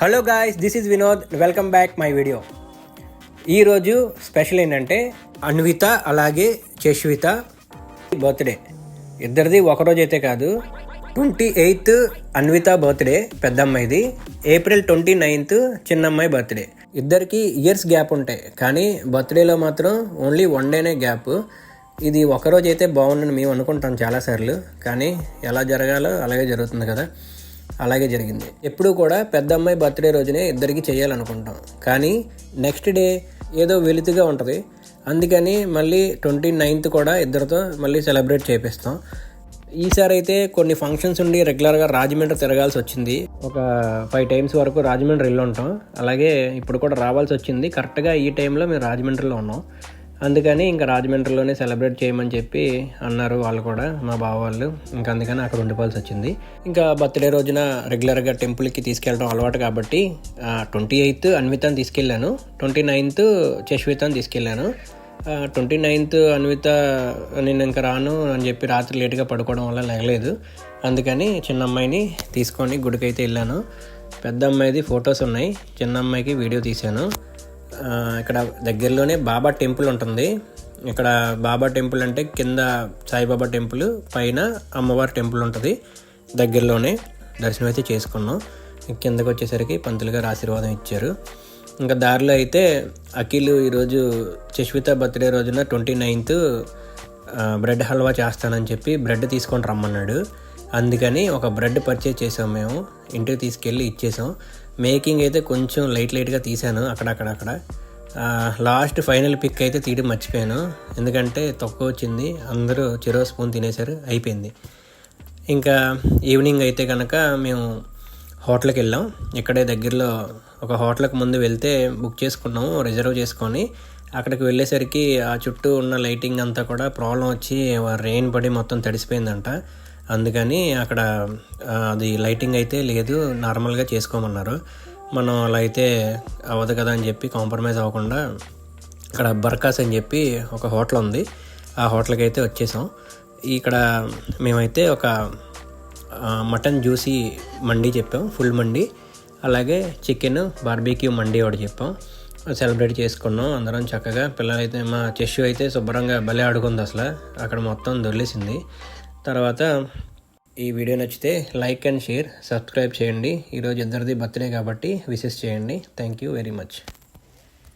Hello guys, this is Vinod. Welcome back my video. ఈరోజు special ఏంటంటే అన్విత అలాగే చశ్విత బర్త్డే. ఇద్దరిది ఒకరోజు అయితే కాదు, 28th Anvitha birthday పెద్దమ్మాయిది, April 29th చిన్నమ్మాయి బర్త్డే. ఇద్దరికి ఇయర్స్ గ్యాప్ ఉంటాయి, కానీ బర్త్డేలో మాత్రం ఓన్లీ 1 డేనే గ్యాప్. ఇది ఒకరోజు అయితే బాగుండని మేము అనుకుంటాం చాలాసార్లు, కానీ ఎలా జరగాలో అలాగే జరుగుతుంది కదా, అలాగే జరిగింది. ఎప్పుడు కూడా పెద్ద అమ్మాయి బర్త్డే రోజునే ఇద్దరికి చేయాలనుకుంటాం, కానీ నెక్స్ట్ డే ఏదో వెలితిగా ఉంటుంది. అందుకని మళ్ళీ 29th కూడా ఇద్దరితో మళ్ళీ సెలబ్రేట్ చేపిస్తాం. ఈసారి అయితే కొన్ని ఫంక్షన్స్ ఉండి రెగ్యులర్గా రాజమండ్రి తిరగాల్సి వచ్చింది. ఒక 5 times వరకు రాజమండ్రి వెళ్ళి ఉంటాం. అలాగే ఇప్పుడు కూడా రావాల్సి వచ్చింది. కరెక్ట్గా ఈ టైంలో మేము రాజమండ్రిలో ఉన్నాం. అందుకని ఇంకా రాజమండ్రిలోనే సెలబ్రేట్ చేయమని చెప్పి అన్నారు వాళ్ళు కూడా, మా బావ వాళ్ళు. ఇంకా అందుకని అక్కడ ఉండిపోవాల్సి వచ్చింది. ఇంకా బర్త్డే రోజున రెగ్యులర్గా టెంపుల్కి తీసుకెళ్ళడం అలవాటు కాబట్టి 28th అన్వితని తీసుకెళ్ళాను, 29th చశ్వితని తీసుకెళ్ళాను. 29th అన్విత నేను ఇంకా రాను అని చెప్పి రాత్రి లేట్గా పడుకోవడం వల్ల లేగలేదు. అందుకని చిన్న అమ్మాయిని తీసుకొని గుడికి అయితే వెళ్ళాను. పెద్ద అమ్మాయిది ఫొటోస్ ఉన్నాయి, చిన్న అమ్మాయికి వీడియో తీశాను. ఇక్కడ దగ్గరలోనే బాబా టెంపుల్ ఉంటుంది. ఇక్కడ బాబా టెంపుల్ అంటే కింద సాయిబాబా టెంపుల్, పైన అమ్మవారి టెంపుల్ ఉంటుంది. దగ్గరలోనే దర్శనం అయితే చేసుకున్నాం. కిందకు వచ్చేసరికి పంతులు గారు ఆశీర్వాదం ఇచ్చారు. ఇంకా దారిలో అయితే అఖిల్ ఈరోజు చశ్విత బర్త్డే రోజున 29th బ్రెడ్ హల్వా చేస్తానని చెప్పి బ్రెడ్ తీసుకొని రమ్మన్నాడు. అందుకని ఒక బ్రెడ్ పర్చేజ్ చేసాం, మేము ఇంటికి తీసుకెళ్ళి ఇచ్చేసాం. మేకింగ్ అయితే కొంచెం లైట్గా తీసాను అక్కడక్కడ. లాస్ట్ ఫైనల్ పిక్ అయితే తీయడం మర్చిపోయాను, ఎందుకంటే తక్కువ వచ్చింది. అందరూ చెరో స్పూన్ తినేశారు, అయిపోయింది. ఇంకా ఈవినింగ్ అయితే కనుక మేము హోటల్కి వెళ్ళాం. ఇక్కడే దగ్గరలో ఒక హోటల్కి ముందు వెళ్తే బుక్ చేసుకున్నాము, రిజర్వ్ చేసుకొని. అక్కడికి వెళ్ళేసరికి ఆ చుట్టూ ఉన్న లైటింగ్ అంతా కూడా ప్రాబ్లం వచ్చి రెయిన్ పడి మొత్తం తడిసిపోయిందంట. అందుకని అక్కడ అది లైటింగ్ అయితే లేదు, నార్మల్గా చేసుకోమన్నారు. మనం అలా అయితే అవ్వదు కదా అని చెప్పి కాంప్రమైజ్ అవ్వకుండా ఇక్కడ బర్కాస్ అని చెప్పి ఒక హోటల్ ఉంది, ఆ హోటల్కి అయితే వచ్చేసాం. ఇక్కడ మేమైతే ఒక మటన్ జ్యూసీ మండి చెప్పాం, ఫుల్ మండి. అలాగే చికెన్ బార్బీక్యూ మండి ఒకటి చెప్పాం. సెలబ్రేట్ చేసుకున్నాం అందరం చక్కగా. పిల్లలైతే మా చెష్ అయితే శుభ్రంగా భలే ఆడుకుంది, అసలు అక్కడ మొత్తం దొర్లేసింది. తర్వాత ఈ వీడియో నచ్చితే లైక్ అండ్ షేర్, సబ్స్క్రైబ్ చేయండి. ఈరోజు ఇద్దరిది బర్త్డే కాబట్టి విషెస్ చేయండి. Thank you very much.